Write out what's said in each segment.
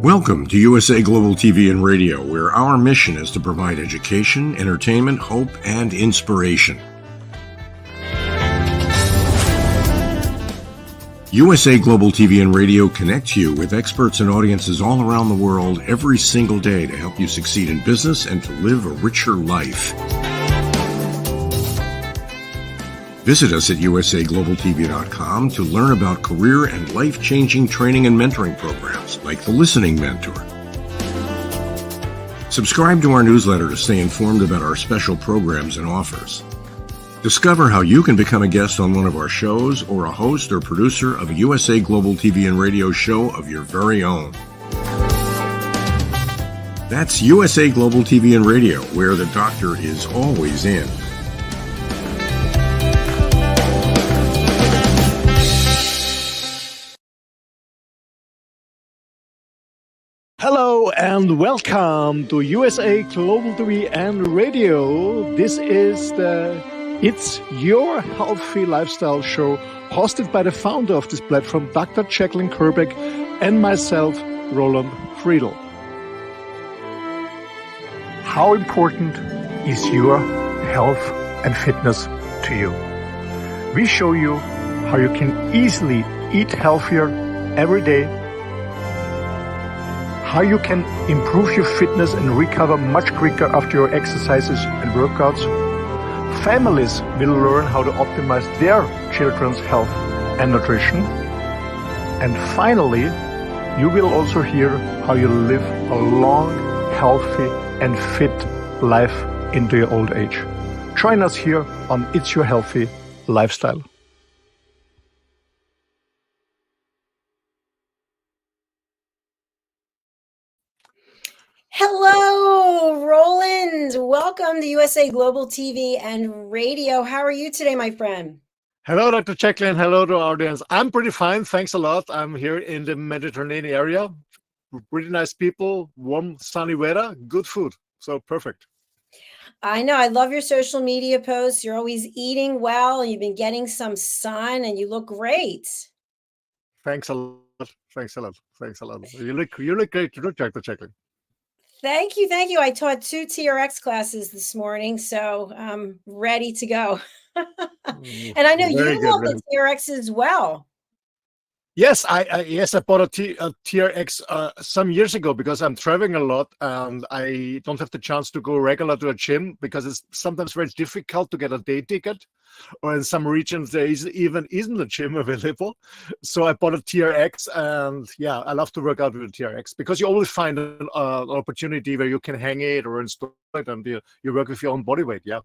Welcome to USA Global TV and Radio, where our mission is to provide education, entertainment, hope, and inspiration. USA Global TV and Radio connects you with experts and audiences all around the world every single day to help you succeed in business and to live a richer life. Visit us at usaglobaltv.com to learn about career and life-changing training and mentoring programs like the Listening Mentor. Subscribe to our newsletter to stay informed about our special programs and offers. Discover how you can become a guest on one of our shows or a host or producer of a USA Global TV and Radio show of your very own. That's USA Global TV and Radio, where the doctor is always in. Hello and welcome to USA Global TV and Radio. This is It's Your Healthy Lifestyle show, hosted by the founder of this platform, Dr. Jacalyn Kerbeck, and myself, Roland Friedl. How important is your health and fitness to you? We show you how you can easily eat healthier every day, how you can improve your fitness and recover much quicker after your exercises and workouts. Families will learn how to optimize their children's health and nutrition. And finally, you will also hear how you live a long, healthy and fit life into your old age. Join us here on It's Your Healthy Lifestyle. Hello, Roland. Welcome to USA Global TV and Radio. How are you today, my friend? Hello, Dr. Jacalyn. Hello to our audience. I'm pretty fine. Thanks a lot. I'm here in the Mediterranean area. Pretty nice people, warm, sunny weather, good food. So perfect. I know. I love your social media posts. You're always eating well. You've been getting some sun and you look great. Thanks a lot. Thanks a lot. Thanks a lot. You look great. You look, Dr. Jacalyn. Thank you. Thank you. I taught 2 TRX classes this morning, so I'm ready to go. And I know you love the TRX as well. Yes, I bought a TRX some years ago because I'm traveling a lot and I don't have the chance to go regular to a gym because it's sometimes very difficult to get a day ticket, or in some regions there isn't a gym available. So I bought a TRX, and yeah, I love to work out with a TRX because you always find an opportunity where you can hang it or install it, and you work with your own body weight. Yeah.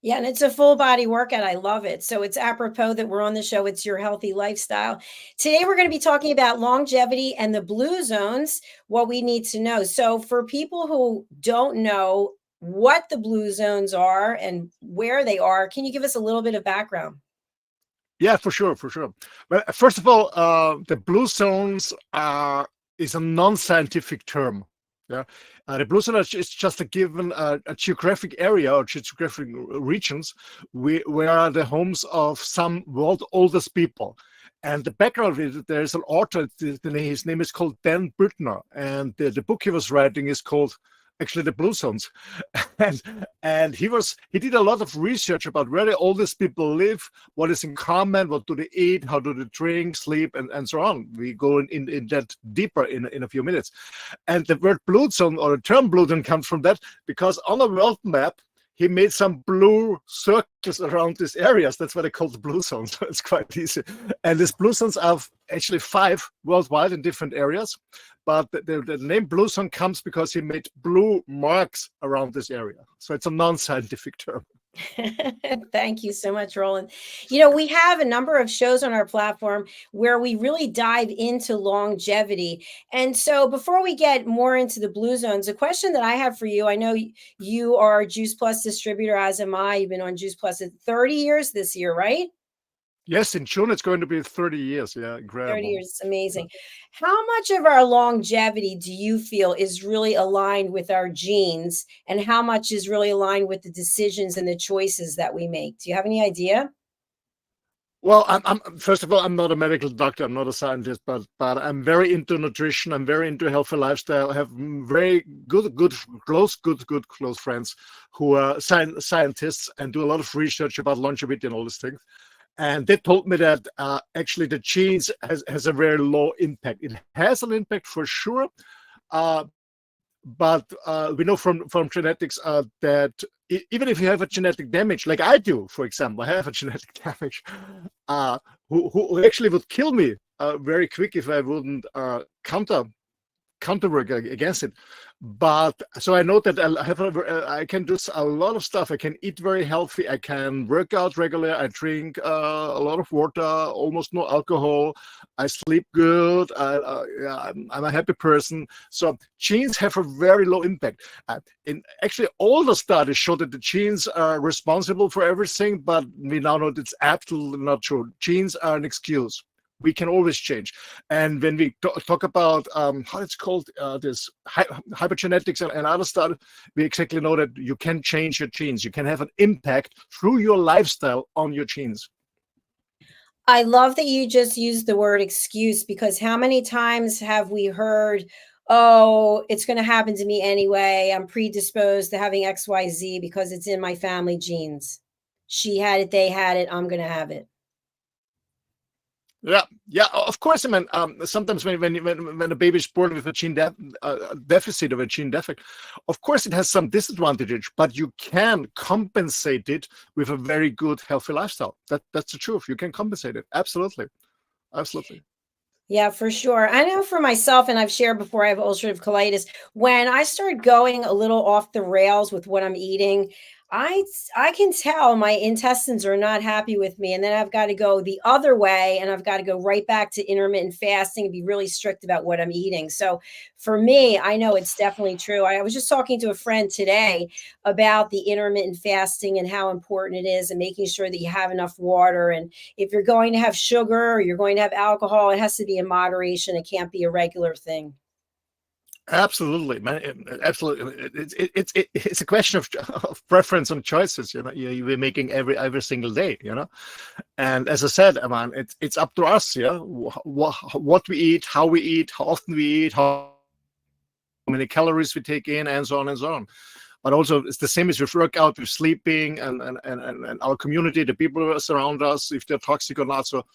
Yeah, and it's a full body workout. I love it. So it's apropos that we're on the show. It's Your Healthy Lifestyle. Today, we're going to be talking about longevity and the blue zones, what we need to know. So for people who don't know what the blue zones are and where they are, can you give us a little bit of background? Yeah, for sure. Well, first of all, the blue zones is a non-scientific term. Yeah, the blue zone is just a given a geographic area or geographic regions where are the homes of some world oldest people. And the background is that there is an author, his name is called Dan Buettner, and the book he was writing is called actually The Blue Zones. and he did a lot of research about where the oldest people live, what is in common, what do they eat, how do they drink, sleep, and so on. We go in that deeper in a few minutes. And the word blue zone, or the term blue zone, comes from that because on a world map he made some blue circles around these areas. That's why they call the blue zones. So it's quite easy. And these blue zones are actually 5 worldwide in different areas. But the name blue zone comes because he made blue marks around this area. So it's a non-scientific term. Thank you so much, Roland. You know, we have a number of shows on our platform where we really dive into longevity. And so before we get more into the blue zones, a question that I have for you, I know you are a Juice Plus distributor, as am I. You've been on Juice Plus 30 years this year, right? Yes, in June it's going to be 30 years. Yeah, incredible. 30 years, amazing. How much of our longevity do you feel is really aligned with our genes, and how much is really aligned with the decisions and the choices that we make? Do you have any idea? Well, first of all, I'm not a medical doctor. I'm not a scientist, but I'm very into nutrition. I'm very into healthy lifestyle. I have very good close friends who are scientists and do a lot of research about longevity and all these things. And they told me that actually the genes has a very low impact. It has an impact for sure, uh, but we know from genetics that even if you have a genetic damage, like I do, for example, I have a genetic damage, uh, who actually would kill me very quick if I wouldn't counterwork against it. But so I know that I can do a lot of stuff. I can eat very healthy. I can work out regularly. I drink a lot of water, almost no alcohol. I sleep good. Yeah, I'm a happy person. So genes have a very low impact. In actually, all the studies show that the genes are responsible for everything, but we now know it's absolutely not true. Genes are an excuse. We can always change. And when we talk about how it's called, this hypergenetics and other stuff, we exactly know that you can change your genes. You can have an impact through your lifestyle on your genes. I love that you just used the word excuse, because how many times have we heard, oh, it's going to happen to me anyway. I'm predisposed to having XYZ because it's in my family genes. She had it, they had it, I'm going to have it. Yeah, of course. I mean, sometimes when a baby is born with a deficit of a gene defect, of course it has some disadvantages, but you can compensate it with a very good, healthy lifestyle. That's the truth. You can compensate it. Absolutely. Absolutely. Yeah, for sure. I know for myself, and I've shared before, I have ulcerative colitis. When I start going a little off the rails with what I'm eating, I can tell my intestines are not happy with me, and then I've got to go the other way, and I've got to go right back to intermittent fasting and be really strict about what I'm eating. So for me, I know it's definitely true. I was just talking to a friend today about the intermittent fasting and how important it is, and making sure that you have enough water. And if you're going to have sugar or you're going to have alcohol, it has to be in moderation. It can't be a regular thing. Absolutely, man. Absolutely. It's a question of preference and choices. You know, you're making every single day. You know, and as I said, man, it's up to us. Yeah, what we eat, how often we eat, how many calories we take in, and so on and so on. But also, it's the same as with workout, with sleeping, and our community, the people who surround us, if they're toxic or not. So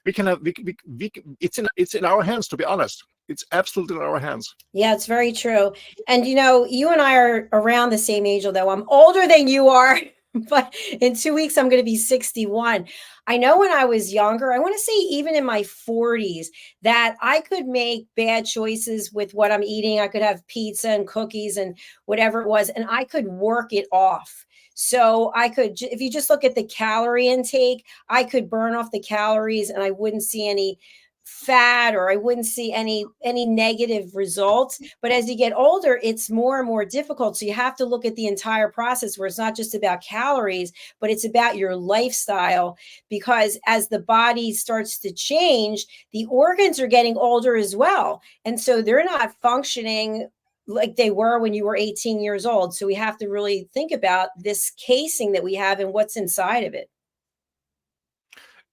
we can have it's in our hands, to be honest. It's absolutely in our hands. Yeah, it's very true. And you and I are around the same age, although I'm older than you are. But in 2 weeks, I'm going to be 61. I know when I was younger, I want to say even in my 40s, that I could make bad choices with what I'm eating. I could have pizza and cookies and whatever it was, and I could work it off. So I could, if you just look at the calorie intake, I could burn off the calories and I wouldn't see any fat, or I wouldn't see any negative results. But as you get older, it's more and more difficult. So you have to look at the entire process, where it's not just about calories, but it's about your lifestyle. Because as the body starts to change, the organs are getting older as well. And so they're not functioning like they were when you were 18 years old. So we have to really think about this casing that we have and what's inside of it.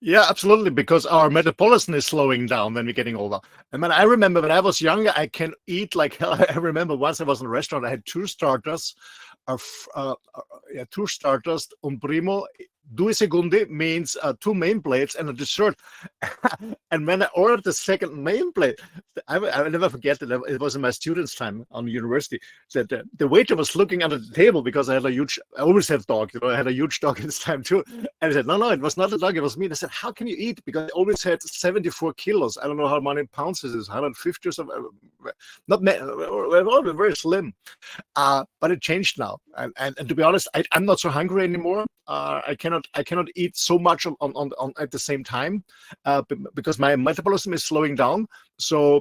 Yeah, absolutely, because our metabolism is slowing down when we're getting older. I mean, I remember when I was younger, I can eat like hell. I remember once I was in a restaurant, I had two starters, un primo, due secondi means two main plates and a dessert. And when I ordered the second main plate, I will never forget that it was in my students' time on the university, that the waiter was looking under the table, because I always have dog, I had a huge dog at this time too. And I said, no, it was not the dog, it was me. And I said, how can you eat? Because I always had 74 kilos. I don't know how many pounds this is, 150 or something. Not very slim. But it changed now. And to be honest, I'm not so hungry anymore. I cannot eat so much on at the same time, because my metabolism is slowing down. So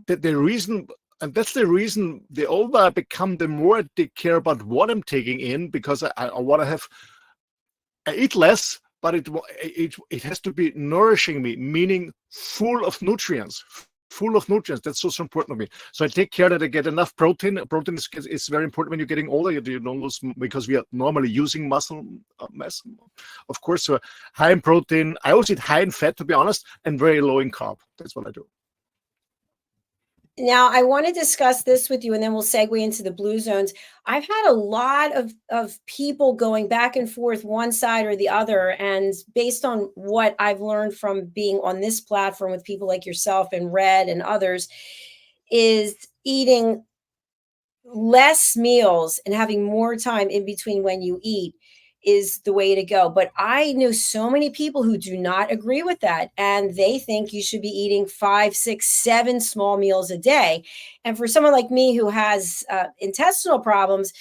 the reason, and that's the reason, the older I become, the more I take care about what I'm taking in, because I want to have, I eat less, but it has to be nourishing me, meaning full of nutrients, full of nutrients. That's so important to me. So I take care that I get enough protein. Protein is very important when you're getting older. You don't lose, because we are normally using muscle mass, of course. So high in protein. I also eat high in fat, to be honest, and very low in carb. That's what I do. Now, I want to discuss this with you, and then we'll segue into the blue zones. I've had a lot of people going back and forth, one side or the other. And based on what I've learned from being on this platform with people like yourself and Red and others, is eating less meals and having more time in between when you eat is the way to go. But I know so many people who do not agree with that. And they think you should be eating 5, 6, 7 small meals a day. And for someone like me who has intestinal problems,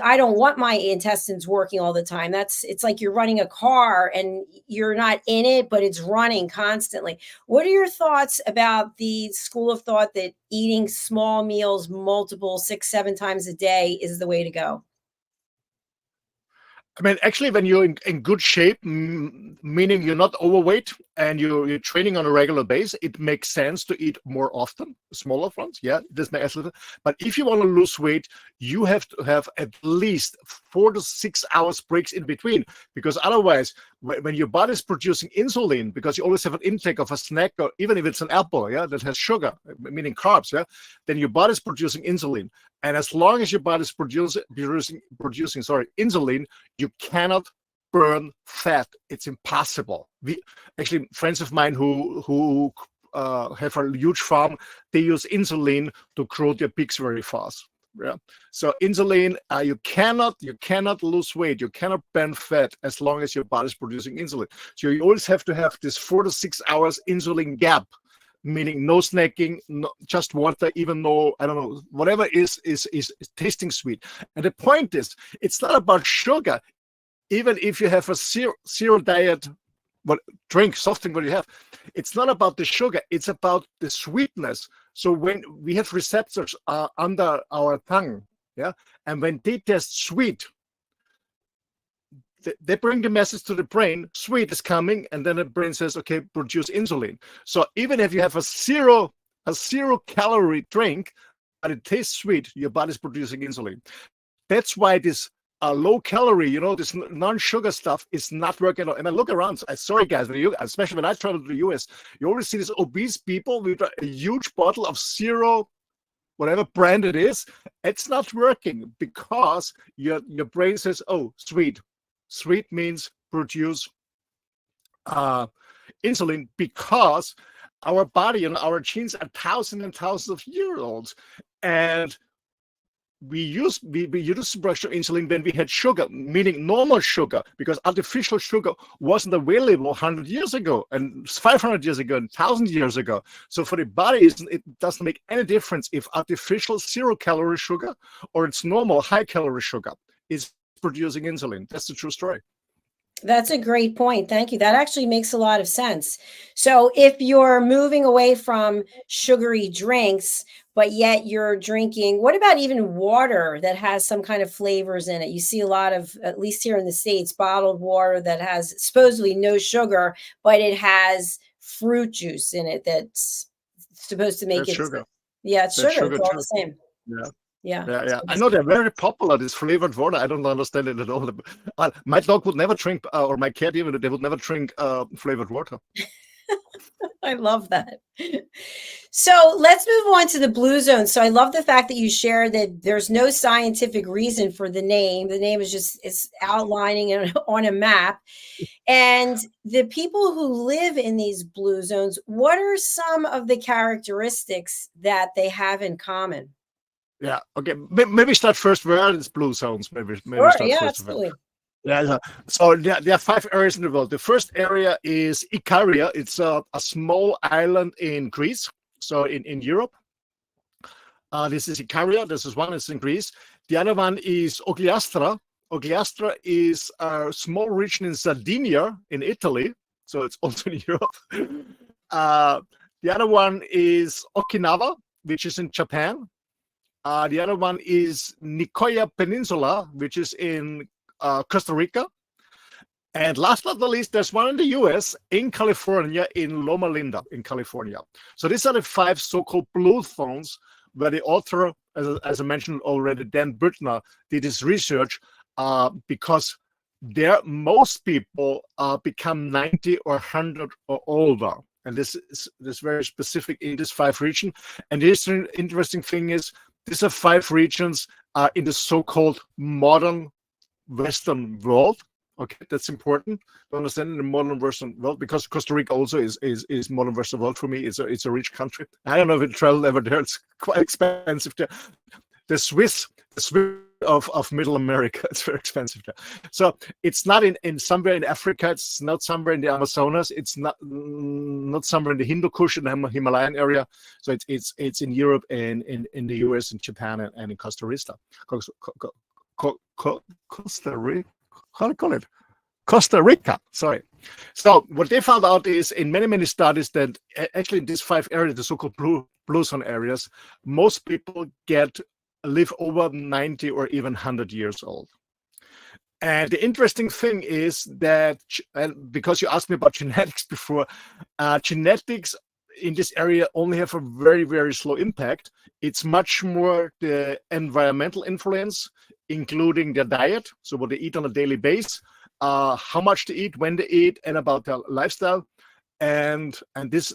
I don't want my intestines working all the time. It's like you're running a car and you're not in it, but it's running constantly. What are your thoughts about the school of thought that eating small meals, multiple 6, 7 times a day is the way to go? I mean, actually, when you're in good shape, meaning you're not overweight and you're training on a regular basis, it makes sense to eat more often, smaller ones. Yeah, this makes sense. But if you want to lose weight, you have to have at least 4 to 6 hours breaks in between, because otherwise, when your body is producing insulin, because you always have an intake of a snack, or even if it's an apple, yeah, that has sugar, meaning carbs, yeah, then your body is producing insulin. And as long as your body is producing insulin, you cannot burn fat. It's impossible. Actually, friends of mine who have a huge farm, they use insulin to grow their pigs very fast. Yeah. So insulin, you cannot lose weight. You cannot burn fat as long as your body is producing insulin. So you always have to have this 4 to 6 hours insulin gap, meaning no snacking, just water, even though, I don't know, whatever is tasting sweet. And the point is, it's not about sugar. Even if you have a zero diet, drink, soft drink, what you have, it's not about the sugar, it's about the sweetness. So when we have receptors under our tongue, yeah, and when they taste sweet, they bring the message to the brain, sweet is coming, and then the brain says, okay, produce insulin. So even if you have a zero calorie drink, but it tastes sweet, your body's producing insulin. That's why this low calorie, this non-sugar stuff is not working out. And I look around, sorry guys, especially when I travel to the US, you always see these obese people with a huge bottle of zero, whatever brand it is. It's not working because your brain says, oh, sweet. Sweet means produce insulin, because our body and our genes are thousands and thousands of years old. And we used to produce insulin when we had sugar, meaning normal sugar, because artificial sugar wasn't available 100 years ago and 500 years ago and 1,000 years ago. So for the body, it doesn't make any difference if artificial zero-calorie sugar or it's normal high-calorie sugar is producing insulin. That's the true story. That's a great point. Thank you. That actually makes a lot of sense. So if you're moving away from sugary drinks, but yet you're drinking, what about even water that has some kind of flavors in it? You see a lot of, at least here in the States, bottled water that has supposedly no sugar, but it has fruit juice in it that's supposed to make it sugar. Yeah, it's That's sugar. It's all too. the same. Yeah. Yeah. I know they're very popular, this flavored water. I don't understand it at all. My dog would never drink, or my cat even, they would never drink flavored water. I love that. So let's move on to the blue zone. So I love the fact that you shared that there's no scientific reason for the name. The name is just outlining it on a map. And the people who live in these blue zones, what are some of the characteristics that they have in common? Yeah. Okay. Maybe start first. Where are these blue zones? Maybe Sure, start yeah, first. absolutely. Yeah. So there are 5 areas in the world. The first area is Ikaria. It's a small island in Greece. So in Europe. This is Ikaria. This is one. It's in Greece. The other one is Ogliastra. Ogliastra is a small region in Sardinia in Italy. So it's also in Europe. The other one is Okinawa, which is in Japan. The other one is Nicoya Peninsula, which is in Costa Rica. And last but not least, there's one in the US, in California, in Loma Linda, in California. So these are the 5 so-called blue zones where the author, as I mentioned already, Dan Brittner, did his research because there most people become 90 or 100 or older. And this is very specific in this 5 regions. And the interesting thing is, these are 5 regions in the so-called modern Western world. Okay, that's important to understand in the modern Western world, because Costa Rica also is modern Western world for me. It's a rich country. I don't know if you travel ever there. It's quite expensive there. The Swiss of Middle America, it's very expensive there. So it's not in somewhere in Africa. It's not somewhere in the Amazonas. It's not somewhere in the Hindu Kush and the Himalayan area. So it's in Europe and in the US and Japan and in Costa Rica. Costa Rica. How do you call it? Costa Rica, sorry. So what they found out is in many studies that actually in these 5 areas, the so-called blue zone areas, most people live over 90 or even 100 years old. And the interesting thing is that, and because you asked me about genetics before, genetics in this area only have a very, very slow impact. It's much more the environmental influence, including their diet, so what they eat on a daily basis, how much they eat, when they eat, and about their lifestyle. And this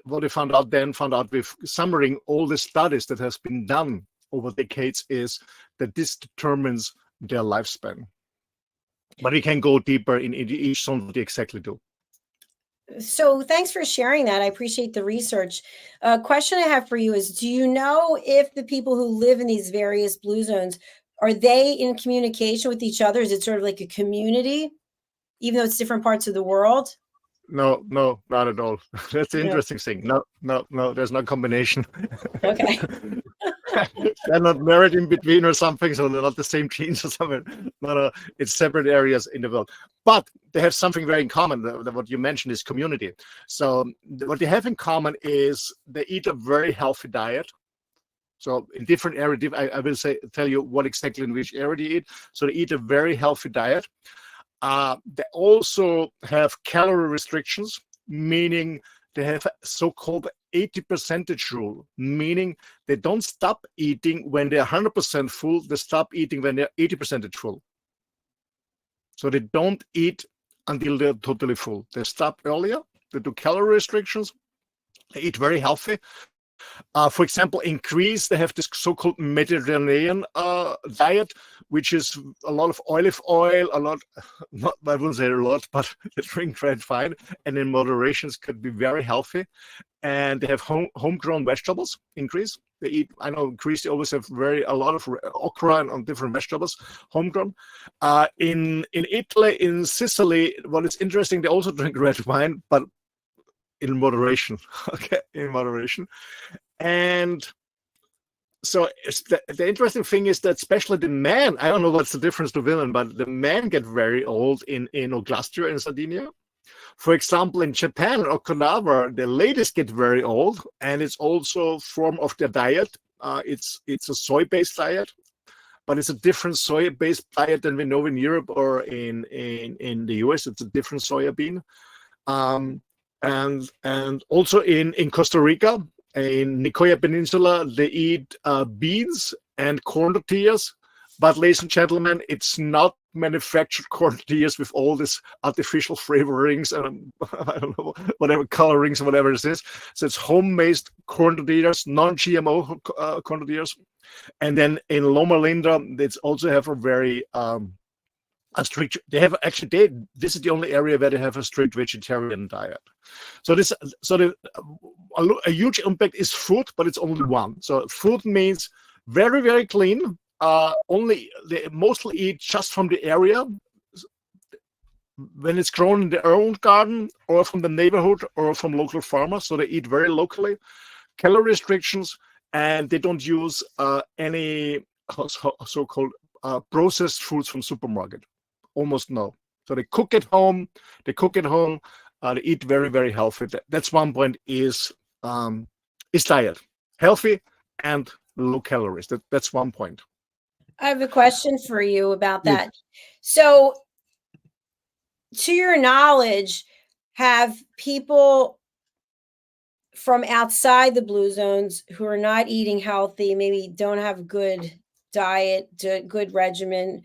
what they found out with summarizing all the studies that has been done over decades is that this determines their lifespan. But we can go deeper in each zone what they exactly do. So thanks for sharing that. I appreciate the research. A question I have for you is, do you know if the people who live in these various blue zones, are they in communication with each other? Is it sort of like a community, even though it's different parts of the world? No, not at all. That's the interesting thing. No, there's no combination. Okay. They're not married in between or something, so they're not the same genes or something. No, it's separate areas in the world. But they have something very in common. What you mentioned is community. So what they have in common is they eat a very healthy diet. So in different areas, I will tell you what exactly in which area they eat. So they eat a very healthy diet. They also have calorie restrictions, meaning they have a so-called 80% rule, meaning they don't stop eating when they're 100% full. They stop eating when they're 80% full. So they don't eat until they're totally full. They stop earlier. They do calorie restrictions. They eat very healthy. For example, in Greece, they have this so-called Mediterranean diet, which is a lot of olive oil, I wouldn't say a lot, but they drink red wine, and in moderation could be very healthy. And they have homegrown vegetables in Greece. They eat, I know in Greece, they always have a lot of okra and different vegetables, homegrown. In Italy, in Sicily, what is interesting, they also drink red wine, but in moderation. Okay, in moderation. And so the interesting thing is that especially the men, I don't know what's the difference to women, but the men get very old in Oglastia in Sardinia. For example, in Japan, Okinawa, the ladies get very old, and it's also a form of their diet. It's a soy-based diet, but it's a different soy-based diet than we know in Europe or in the US. It's a different soya bean. And also in Costa Rica, in Nicoya Peninsula, they eat beans and corn tortillas. But ladies and gentlemen, it's not manufactured corn tortillas with all this artificial flavorings and I don't know, whatever colorings, whatever it is. So it's home-made corn tortillas, non-GMO corn tortillas. And then in Loma Linda, they also have a very a strict. This is the only area where they have a strict vegetarian diet. So a huge impact is food, but it's only one. So food means very, very clean. They mostly eat just from the area when it's grown in their own garden or from the neighborhood or from local farmers. So they eat very locally. Calorie restrictions, and they don't use any so-called processed foods from supermarket. Almost no. So they cook at home. They eat very, very healthy. That's one point is diet. Healthy and low calories. That's one point. I have a question for you about that. So to your knowledge, have people from outside the blue zones who are not eating healthy, maybe don't have good diet, good regimen,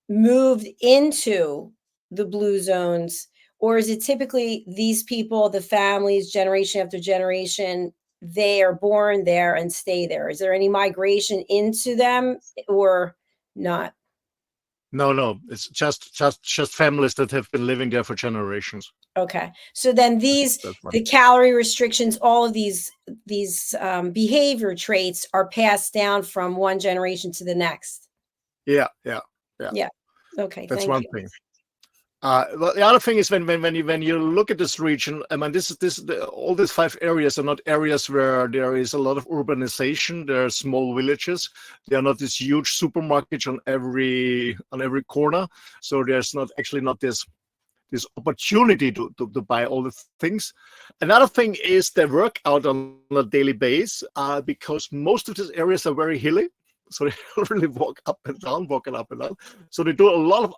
moved into the blue zones? Or is it typically these people, the families, generation after generation, they are born there and stay there? Is there any migration into them or not? No, it's just families that have been living there for generations. Okay, so then That's the calorie restrictions, all of these behavior traits are passed down from one generation to the next. Yeah. Okay, That's thank one you. thing. Well, the other thing is when you look at this region, I mean, all these 5 areas are not areas where there is a lot of urbanization. There are small villages. There are not this huge supermarkets on every corner. So there's not this opportunity to buy all the things. Another thing is they work out on a daily basis because most of these areas are very hilly. So they really walk up and down. So they do a lot of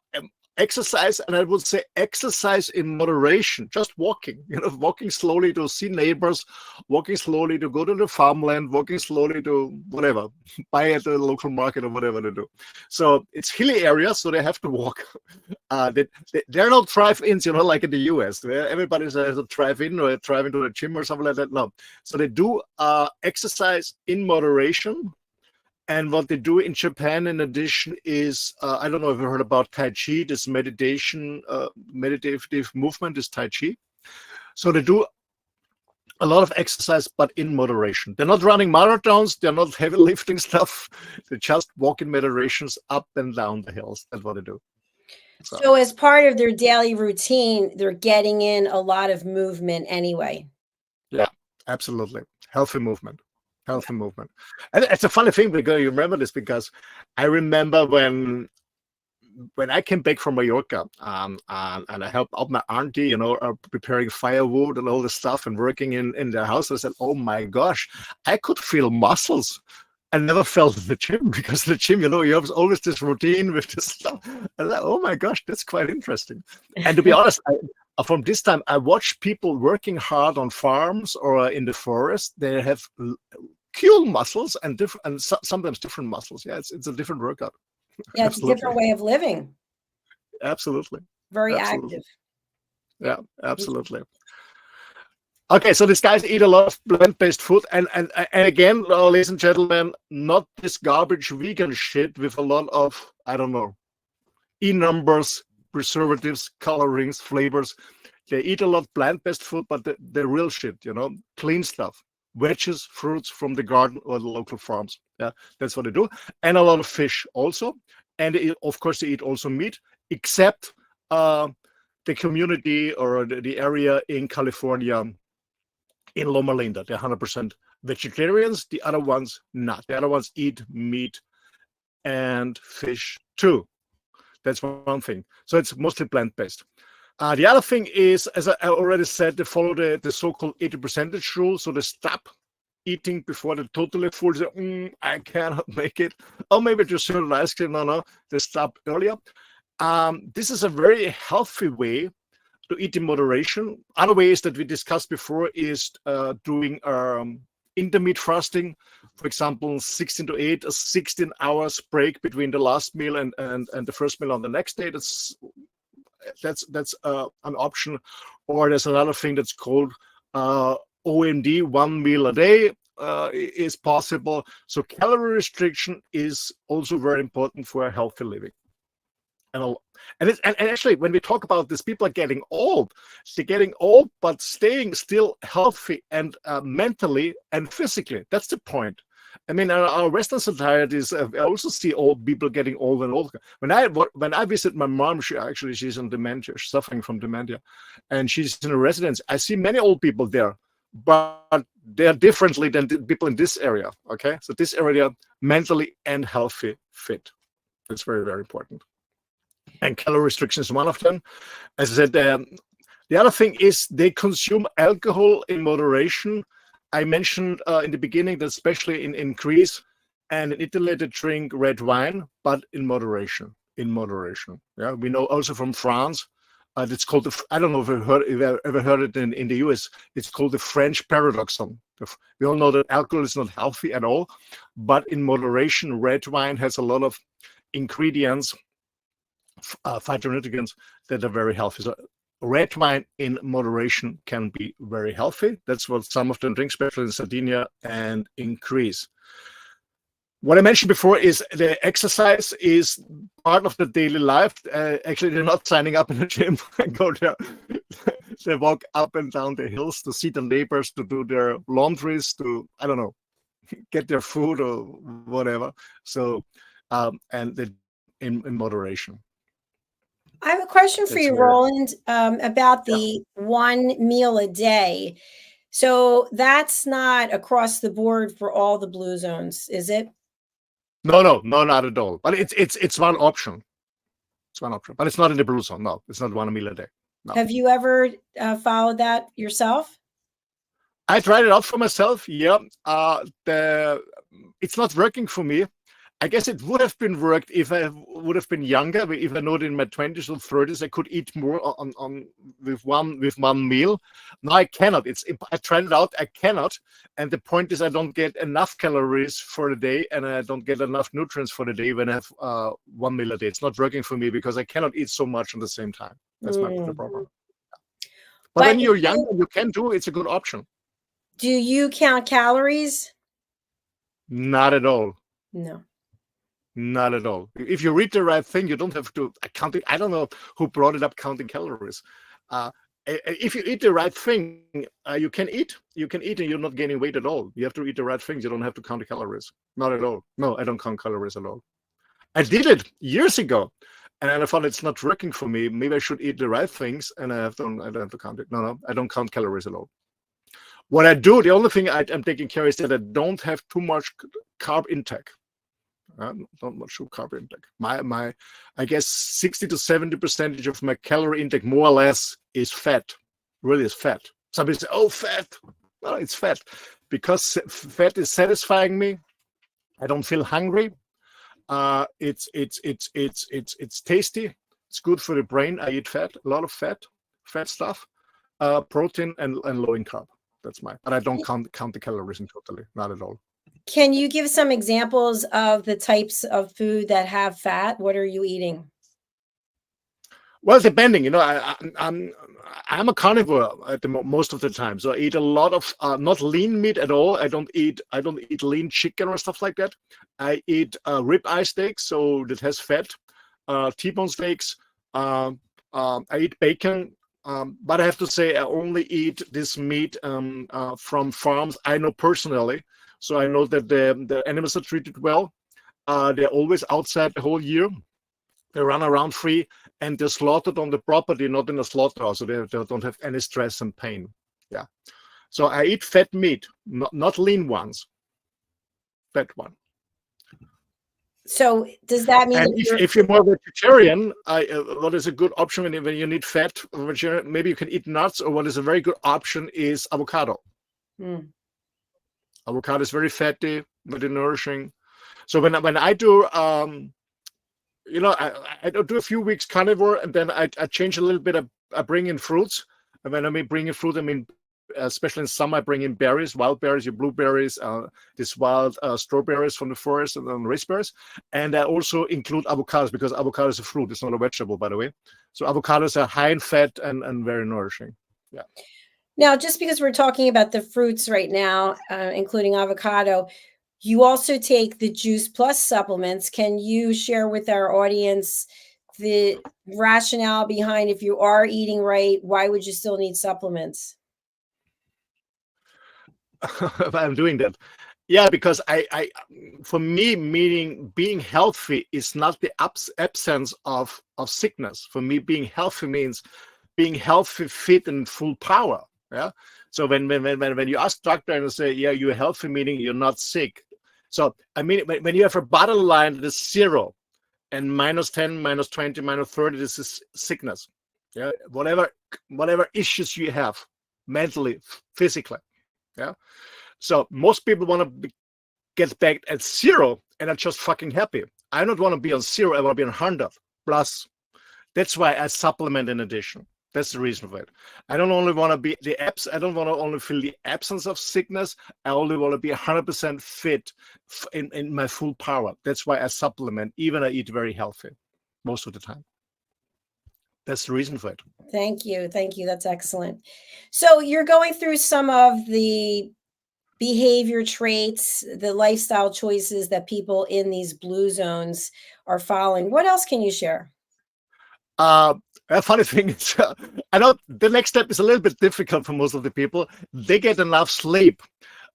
exercise, and I would say exercise in moderation, just walking, walking slowly to see neighbors, walking slowly to go to the farmland, walking slowly to whatever, buy at the local market or whatever they do. So it's hilly areas, so they have to walk. They're not drive-ins, like in the US, where everybody has a drive-in or drive into the gym or something like that. No. So they do exercise in moderation. And what they do in Japan, in addition, is I don't know if you heard about Tai Chi. This meditative movement is Tai Chi. So they do a lot of exercise, but in moderation. They're not running marathons. They're not heavy lifting stuff. They just walk in moderations up and down the hills. That's what they do. So as part of their daily routine, they're getting in a lot of movement anyway. Yeah, absolutely. Healthy movement. And it's a funny thing because you remember this, because I remember when I came back from Mallorca and I helped out my auntie, preparing firewood and all this stuff and working in their house. I said, oh my gosh, I could feel muscles. I never felt in the gym, because the gym, you have always this routine with this stuff. And I, oh my gosh, that's quite interesting. And to be honest, from this time, I watch people working hard on farms or in the forest. They have cool muscles and sometimes different muscles. Yeah, it's a different workout. Yeah, it's a different way of living. Absolutely. Very active. Yeah, absolutely. Okay, so these guys eat a lot of plant-based food, and again, ladies and gentlemen, not this garbage vegan shit with a lot of, I don't know, numbers, preservatives, colorings, flavors. They eat a lot of plant-based food, but the real shit, clean stuff. Veggies, fruits from the garden or the local farms. Yeah, that's what they do. And a lot of fish also. And of course, they eat also meat, except the community or the area in California, in Loma Linda. They're 100% vegetarians. The other ones not. The other ones eat meat and fish too. That's one thing. So it's mostly plant-based. The other thing is, as I already said, they follow the so-called 80% rule. So they stop eating before they're totally full. They say, I cannot make it. Or maybe just certain ice cream. No, they stop earlier. This is a very healthy way to eat in moderation. Other ways that we discussed before is doing intermittent fasting. For example, 16 to 8, a 16 hours break between the last meal and the first meal on the next day. That's an option. Or there's another thing that's called OMD, 1 meal a day is possible. So calorie restriction is also very important for a healthy living. And actually, when we talk about this, people are getting old. They're getting old, but staying still healthy and mentally and physically. That's the point. I mean, our Western societies, I also see old people getting older and older. When I visit my mom, she's on dementia, she's suffering from dementia, and she's in a residence. I see many old people there, but they're differently than the people in this area. Okay, so this area, mentally and healthy, fit. That's very, very important. And calorie restriction is one of them. As I said, the other thing is they consume alcohol in moderation. I mentioned in the beginning that especially in Greece and in Italy, they drink red wine, but in moderation. Yeah, we know also from France, It's called I don't know if you've ever heard it in the US. It's called the French paradoxon. We all know that alcohol is not healthy at all, but in moderation, red wine has a lot of ingredients, phytonutrients that are very healthy. So red wine in moderation can be very healthy. That's what some of them drink, especially in Sardinia and in Greece. What I mentioned before is the exercise is part of the daily life. Actually, they're not signing up in the gym and go there. They walk up and down the hills to see the neighbors, to do their laundries, to, I don't know, get their food or whatever. So, and they, in moderation. I have a question for you, Roland, about the one meal a day. So that's not across the board for all the blue zones, is it? No, not at all. But it's one option. It's one option, but it's not in the blue zone. No, it's not one meal a day. No. Have you ever followed that yourself? I tried it out for myself. Yeah, it's not working for me. I guess it would have been worked if I would have been younger. If I know that in my 20s or 30s I could eat more with one meal. Now I cannot. I tried it out. I cannot. And the point is, I don't get enough calories for the day, and I don't get enough nutrients for the day when I have one meal a day. It's not working for me because I cannot eat so much at the same time. That's the problem. But when you're younger, you can do it. It's a good option. Do you count calories? Not at all. No. Not at all. If you read the right thing, you don't have to count it. I don't know who brought it up, counting calories. If you eat the right thing, you can eat. You can eat and you're not gaining weight at all. You have to eat the right things. You don't have to count the calories. Not at all. No, I don't count calories at all. I did it years ago, and I found it's not working for me. Maybe I should eat the right things, and I don't have to count it. No, I don't count calories at all. What I do, the only thing I'm taking care is that I don't have too much carb intake. Not much carb intake. My I guess 60 to 70% of my calorie intake, more or less, is fat. Really is fat. Somebody say, "Oh, fat." No, it's fat because fat is satisfying me. I don't feel hungry. It's tasty. It's good for the brain. I eat fat, a lot of fat stuff, protein and low in carb. That's but I don't count the calories in totally, not at all. Can you give some examples of the types of food that have fat? What are you eating? Well, depending, I'm a carnivore at most of the time, so I eat a lot of not lean meat at all. I don't eat lean chicken or stuff like that. I eat ribeye steaks, so that has fat. T-bone steaks. I eat bacon. But I have to say, I only eat this meat from farms I know personally. So I know that the animals are treated well. They're always outside the whole year. They run around free, and they're slaughtered on the property, not in a slaughterhouse. So they don't have any stress and pain. Yeah. So I eat fat meat, not lean ones. Fat one. So does that mean? And if you're more vegetarian, what is a good option when you need fat? Maybe you can eat nuts, or what is a very good option is avocado. Avocado is very fatty, very nourishing. So when I do, I do a few weeks carnivore, and then I change a little bit. I bring in fruits, and when I mean bring in fruit, I mean especially in summer, I bring in berries, wild berries, your blueberries, these wild strawberries from the forest, and then raspberries. And I also include avocados because avocado is a fruit. It's not a vegetable, by the way. So avocados are high in fat and very nourishing. Yeah. Now, just because we're talking about the fruits right now, including avocado, you also take the Juice Plus supplements. Can you share with our audience the rationale behind, if you are eating right, why would you still need supplements? I'm doing that. Yeah, because I for me, meaning being healthy is not the absence of sickness. For me, being healthy means being healthy, fit, and full power. Yeah. So when you ask doctor and say, yeah, you're healthy, meaning you're not sick. So I mean, when you have a bottom line that is 0 and -10, -20, -30, this is sickness. Yeah. Whatever issues you have, mentally, physically. Yeah. So most people want to get back at 0 and are just fucking happy. I don't want to be on 0. I want to be on 100 plus. That's why I supplement in addition. That's the reason for it. I don't only want to be I don't want to only feel the absence of sickness. I only want to be 100% fit in my full power. That's why I supplement, even I eat very healthy most of the time. That's the reason for it. Thank you. Thank you. That's excellent. So you're going through some of the behavior traits, the lifestyle choices that people in these blue zones are following. What else can you share? A funny thing is, I know the next step is a little bit difficult for most of the people. They get enough sleep.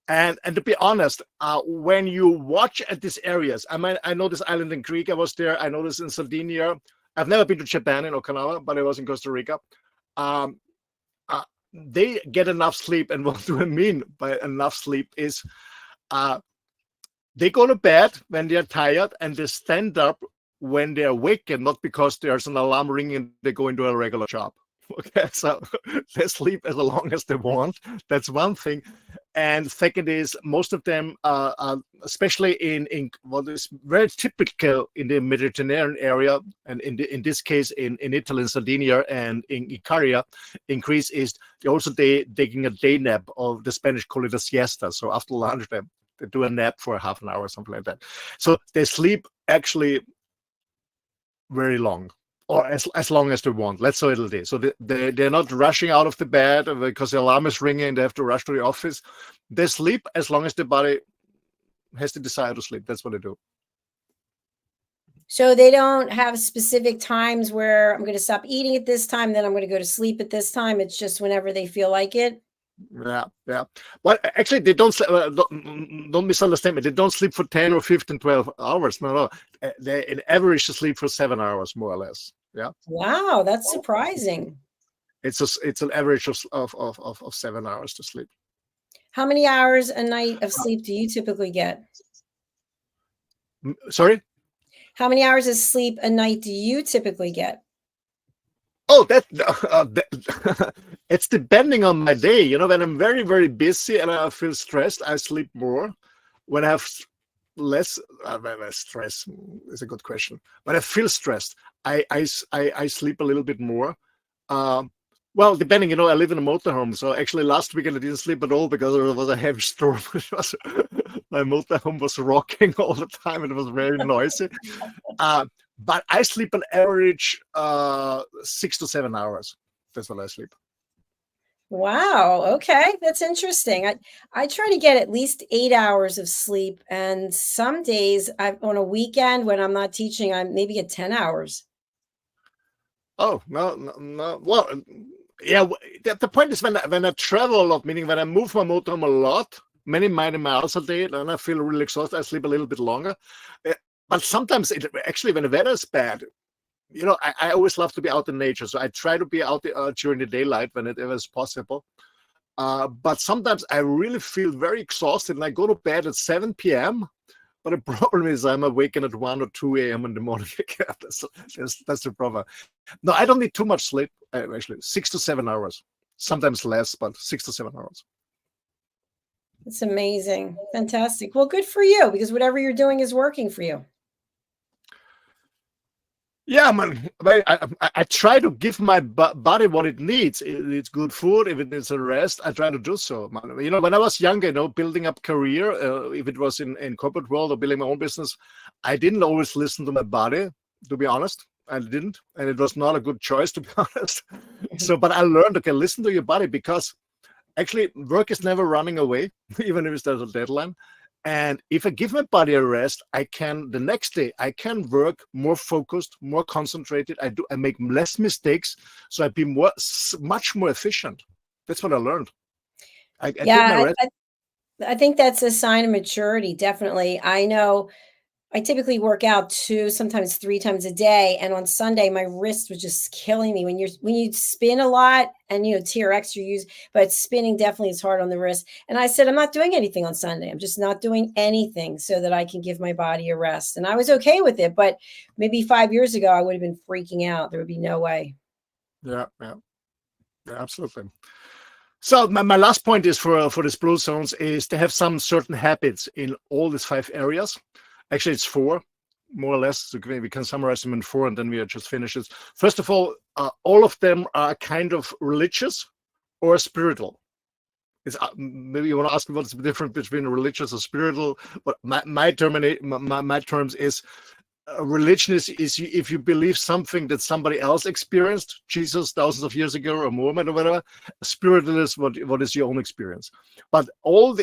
And to be honest, when you watch at these areas, I know this island in Greek, I was there. I know this in Sardinia. I've never been to Japan in Okinawa, but I was in Costa Rica. They get enough sleep. And what do I mean by enough sleep is they go to bed when they're tired and they stand up when they're awake, and not because there's an alarm ringing and they go into a regular job. Okay, so they sleep as long as they want. That's one thing. And second is, most of them, especially in what is very typical in the Mediterranean area, and in this case in Italy, in Sardinia, and in Icaria, in Greece, is they taking a day nap, or the Spanish call it a siesta. So after lunch, they do a nap for half an hour or something like that. So they sleep actually very long, or as long as they want. Let's say it'll do. So they're not rushing out of the bed because the alarm is ringing and they have to rush to the office. They sleep as long as the body has the desire to sleep. That's what they do. So they don't have specific times where I'm going to stop eating at this time, then I'm going to go to sleep at this time. It's just whenever they feel like it. Yeah. Well, actually, they don't misunderstand me. They don't sleep for 10 or 15, 12 hours. No. They, in average, sleep for 7 hours, more or less. Yeah. Wow, that's surprising. It's an average of 7 hours to sleep. How many hours a night of sleep do you typically get? Sorry? How many hours of sleep a night do you typically get? Oh, it's depending on my day. You know, when I'm very, very busy and I feel stressed, I sleep more. When I have less stress is a good question. When I feel stressed, I sleep a little bit more. Well, depending, you know, I live in a motorhome. So actually last weekend I didn't sleep at all because there was a heavy storm. My motorhome was rocking all the time. It was very noisy. But I sleep on average 6 to 7 hours. That's what I sleep. Wow. Okay. That's interesting. I try to get at least 8 hours of sleep. And some days on a weekend when I'm not teaching, I maybe get 10 hours. Oh, no. Well, yeah, the point is when I travel a lot, meaning when I move my motorhome a lot, many miles a day, and I feel really exhausted, I sleep a little bit longer. But sometimes, actually, when the weather is bad, you know, I always love to be out in nature. So I try to be out during the daylight when it is possible. But sometimes I really feel very exhausted and I go to bed at 7 p.m. But the problem is I'm awakened at 1 or 2 a.m. in the morning. That's the problem. No, I don't need too much sleep, actually. 6 to 7 hours. Sometimes less, but 6 to 7 hours. It's amazing. Fantastic. Well, good for you, because whatever you're doing is working for you. Yeah, man. I try to give my body what it needs. It's good food. If it needs a rest, I try to do so. Man. You know, when I was younger, you know, building up career, if it was in corporate world or building my own business, I didn't always listen to my body, to be honest. I didn't. And it was not a good choice, to be honest. So, but I learned, okay, listen to your body, because actually work is never running away, even if there's a deadline. And if I give my body a rest, the next day, I can work more focused, more concentrated. I make less mistakes. So I'd be much more efficient. That's what I learned. I give my rest. I think that's a sign of maturity. Definitely. I know I typically work out 2, sometimes 3 times a day. And on Sunday, my wrist was just killing me. When you spin a lot, and you know, TRX you use, but spinning definitely is hard on the wrist. And I said, I'm not doing anything on Sunday. I'm just not doing anything so that I can give my body a rest. And I was okay with it. But maybe 5 years ago, I would have been freaking out. There would be no way. Yeah, absolutely. So my last point is for these blue zones is to have some certain habits in all these 5 areas. Actually, it's 4. more or less. So we can summarize them in 4, and then we just finish it. First of all of them are kind of religious or spiritual. It's, maybe you want to ask me what's the difference between religious or spiritual, but my terms is religion is if you believe something that somebody else experienced, Jesus thousands of years ago, or Muhammad, or whatever. Spiritual is what is your own experience. But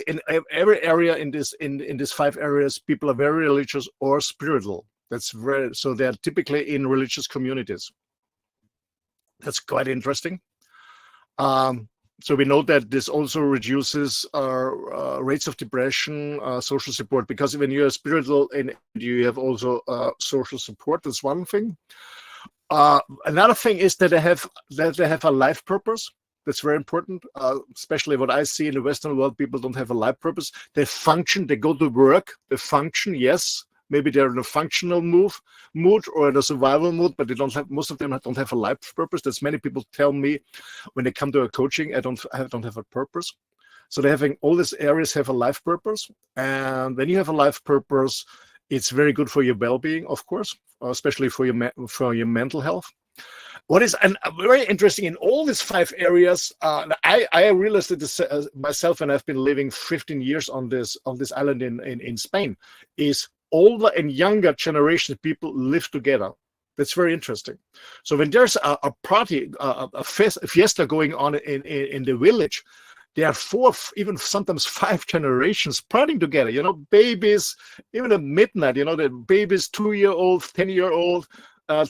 in every area in these 5 areas, people are very religious or spiritual. So they're typically in religious communities. That's quite interesting. So we know that this also reduces rates of depression, social support, because when you're spiritual and you have also social support, that's one thing. Another thing is that they have a life purpose. That's very important, especially what I see in the Western world. People don't have a life purpose. They function, they go to work, they function, yes. Maybe they're in a functional mood or in a survival mood, but most of them don't have a life purpose. That's many people tell me when they come to a coaching, I don't have a purpose. So they're having all these areas have a life purpose. And when you have a life purpose, it's very good for your well-being, of course, especially for your mental health. What is very interesting in all these 5 areas, I realized this myself, and I've been living 15 years on this island in Spain, is older and younger generation people live together. That's very interesting. So when there's a party, a fiesta going on in the village, there are 4, even sometimes 5 generations partying together. Babies, even at midnight. The babies, 2-year-old, 10-year-old,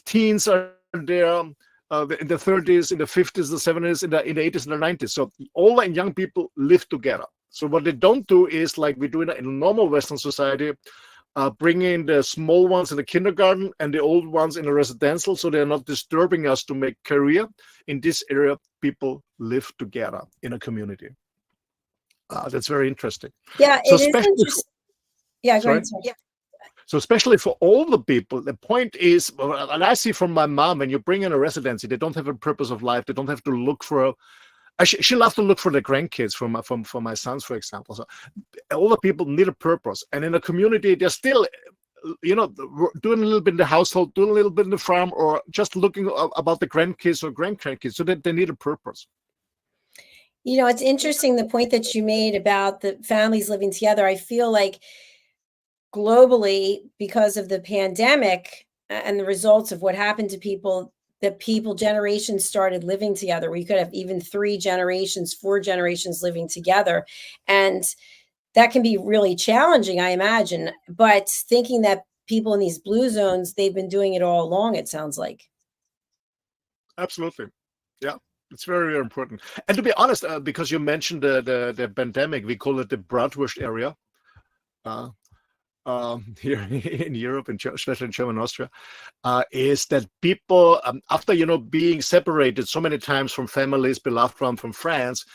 teens are there. In the 30s, in the 50s, the 70s, in the 80s, and the 90s. So older and young people live together. So what they don't do is like we do in a normal Western society. Bring in the small ones in the kindergarten and the old ones in the residential, so they're not disturbing us to make career. In this area, people live together in a community. That's very interesting. Yeah, so it is interesting. Yeah, go ahead. Yeah. So especially for all the people, the point is, and I see from my mom, when you bring in a residency, they don't have a purpose of life. They don't have to look for she loves to look for the grandkids for my sons, for example. So all the people need a purpose. And in a community, they're still, doing a little bit in the household, doing a little bit in the farm, or just looking about the grandkids or grandkids. So that they need a purpose. It's interesting, the point that you made about the families living together. I feel like globally, because of the pandemic and the results of what happened to people, generations started living together, where you could have even 3 generations, 4 generations living together. And that can be really challenging, I imagine. But thinking that people in these blue zones, they've been doing it all along, it sounds like. Absolutely. Yeah, it's very, very important. And to be honest, because you mentioned the pandemic, we call it the Bratwurst area. Here in Europe, and especially in Germany and Austria, is that people, after being separated so many times from families, beloved ones, from friends,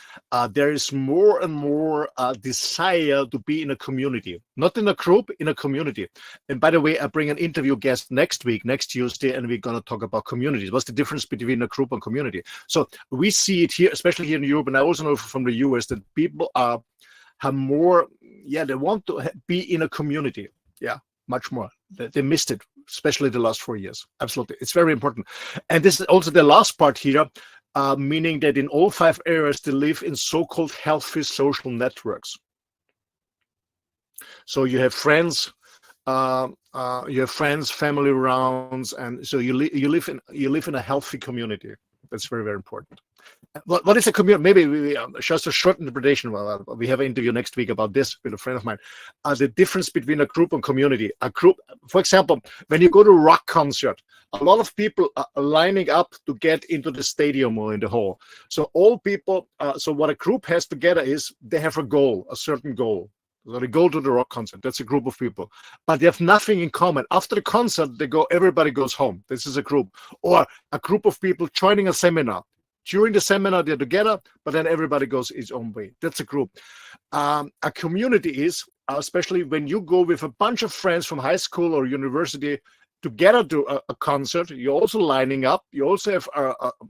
there is more and more desire to be in a community, not in a group, in a community. And by the way, I bring an interview guest next Tuesday, and we're going to talk about communities. What's the difference between a group and community? So we see it here, especially here in Europe, and I also know from the US that people have more, they want to be in a community, much more. They missed it, especially the last 4 years. Absolutely, it's very important. And this is also the last part here, meaning that in all 5 areas they live in so-called healthy social networks. So you have friends, family rounds, and so you live in a healthy community. That's very, very important. What is a community? Maybe just a short interpretation. Well, we have an interview next week about this with a friend of mine. The difference between a group and community. A group, for example, when you go to a rock concert, a lot of people are lining up to get into the stadium or in the hall. So all people, so what a group has together is they have a goal, a certain goal. So they go to the rock concert. That's a group of people, but they have nothing in common. After the concert, everybody goes home. This is a group. Or a group of people joining a seminar. During the seminar, they're together, but then everybody goes its own way. That's a group. A community is, especially when you go with a bunch of friends from high school or university together to a concert, you're also lining up. You also have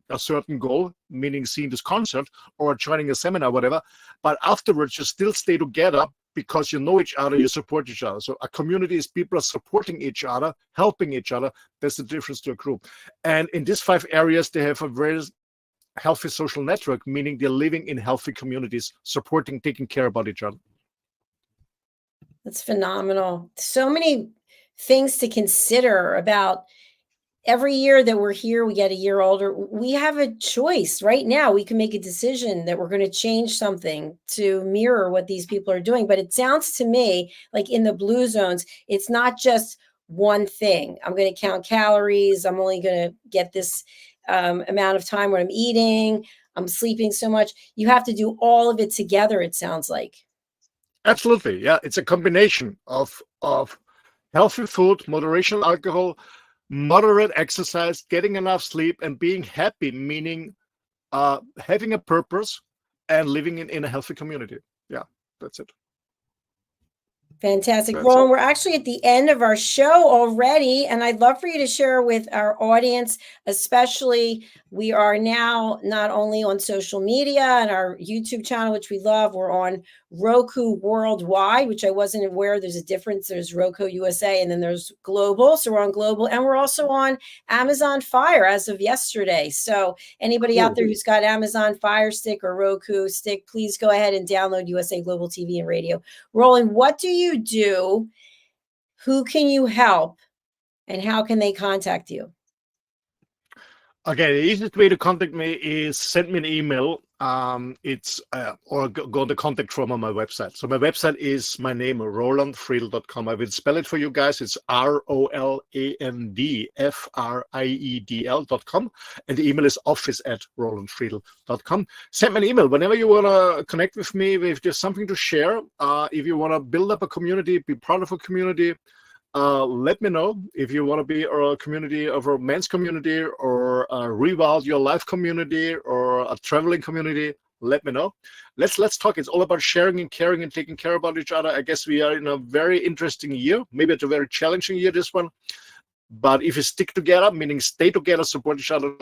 a certain goal, meaning seeing this concert or joining a seminar, whatever. But afterwards, you still stay together because you know each other, you support each other. So a community is people are supporting each other, helping each other. That's the difference to a group. And in these 5 areas, they have a very healthy social network, meaning they're living in healthy communities, supporting, taking care about each other. That's phenomenal. So many things to consider about every year that we're here, we get a year older. We have a choice right now. We can make a decision that we're going to change something to mirror what these people are doing. But it sounds to me like in the blue zones, it's not just one thing. I'm going to count calories. I'm only going to get this amount of time when I'm eating. I'm sleeping so much. You have to do all of it together, it sounds like. Absolutely. Yeah. It's a combination of healthy food, moderation alcohol, moderate exercise, getting enough sleep, and being happy, meaning having a purpose and living in a healthy community. Yeah, that's it. Fantastic. Roland, we're actually at the end of our show already, and I'd love for you to share with our audience, especially we are now not only on social media and our YouTube channel, which we love, we're on Roku worldwide, which I wasn't aware there's a difference. There's Roku USA and then there's global. So we're on global, and we're also on Amazon Fire as of yesterday. So anybody out there who's got Amazon Fire Stick or Roku Stick, please go ahead and download USA Global TV and Radio. Roland, what do you do? Who can you help? And how can they contact you? Okay, the easiest way to contact me is send me an email. Or go the contact form on my website. So my website is my name, rolandfriedl.com. I will spell it for you guys. It's ROLANDFRIEDL.com. And the email is office@rolandfriedl.com. Send me an email whenever you want to connect with me, if there's something to share. If you want to build up a community, be part of a community, let me know. If you want to be a community of a men's community or a rewild your life community or a traveling community, let me know. Let's talk. It's all about sharing and caring and taking care about each other. I guess we are in a very interesting year. Maybe it's a very challenging year, this one. But if you stick together, meaning stay together, support each other,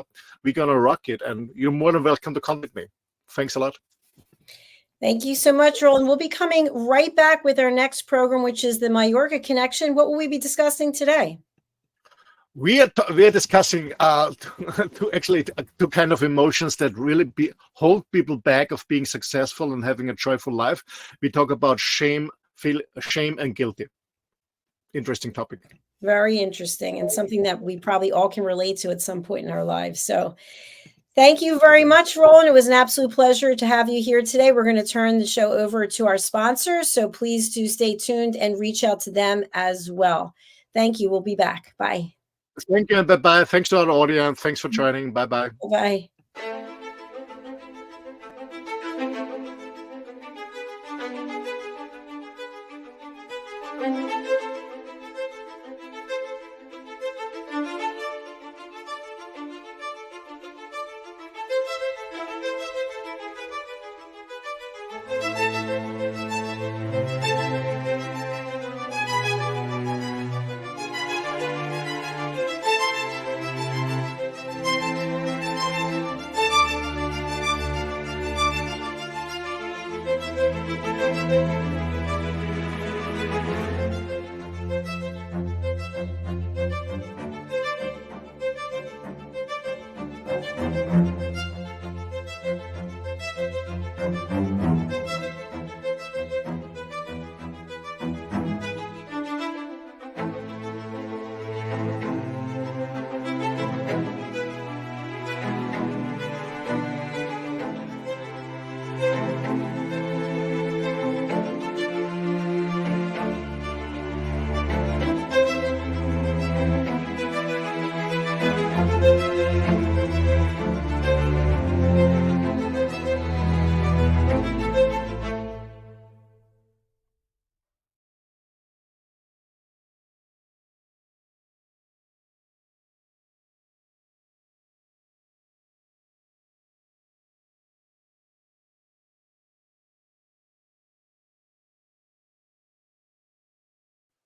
we're going to rock it. And you're more than welcome to contact me. Thanks a lot. Thank you so much, Roland. We'll be coming right back with our next program, which is the Mallorca Connection. What will we be discussing today? We are discussing two kind of emotions that really hold people back of being successful and having a joyful life. We talk about shame and guilty. Interesting topic. Very interesting, and something that we probably all can relate to at some point in our lives. So thank you very much, Roland. It was an absolute pleasure to have you here today. We're going to turn the show over to our sponsors, so please do stay tuned and reach out to them as well. Thank you. We'll be back. Bye. Thank you. Bye-bye. Thanks to our audience. Thanks for joining. Bye-bye. Bye.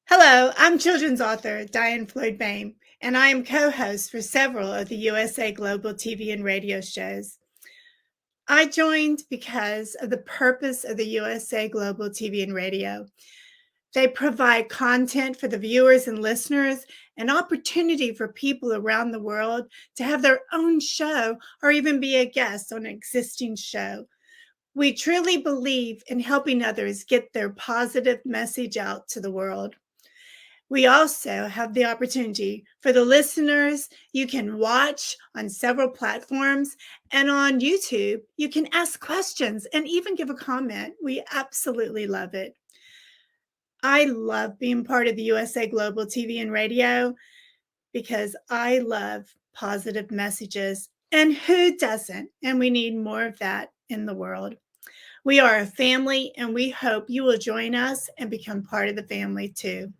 Hello, I'm children's author Diane Floyd Bain, and I am co-host for several of the USA Global TV and radio shows. I joined because of the purpose of the USA Global TV and Radio. They provide content for the viewers and listeners, an opportunity for people around the world to have their own show or even be a guest on an existing show. We truly believe in helping others get their positive message out to the world. We also have the opportunity for the listeners. You can watch on several platforms, and on YouTube, you can ask questions and even give a comment. We absolutely love it. I love being part of the USA Global TV and Radio because I love positive messages. And who doesn't? And we need more of that in the world. We are a family, and we hope you will join us and become part of the family too.